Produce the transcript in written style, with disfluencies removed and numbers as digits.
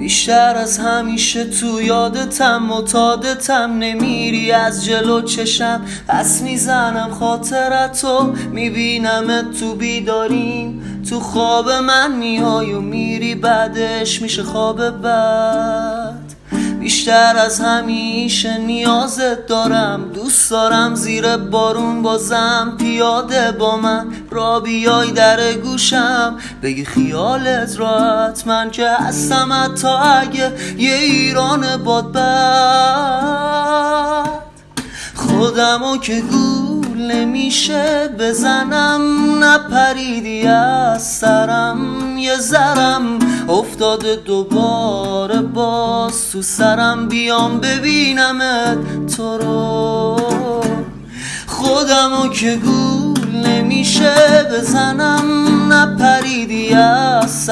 بیشتر از همیشه تو یادتم معتادتم، نمیری از جلو چشم، پس میزنم خاطرتو، میبینمت تو بیداریم، تو خواب من میای و میری، بعدش میشه خواب بد. بیشتر از همیشه نیازت دارم، دوست دارم زیر بارون بازم پیاده با من را بیای در گوشم، بگی خیالت راحت من که هستم، حتی اگه یه ایران باد بد. خودمو که گول نمیشه بزنم، نپریدی از سرم، یه ذرم افتاده دوباره باز تو سرم، بیام ببینمت تو رو. خودمو که گول نمیشه بزنم، نپریدی از سرم.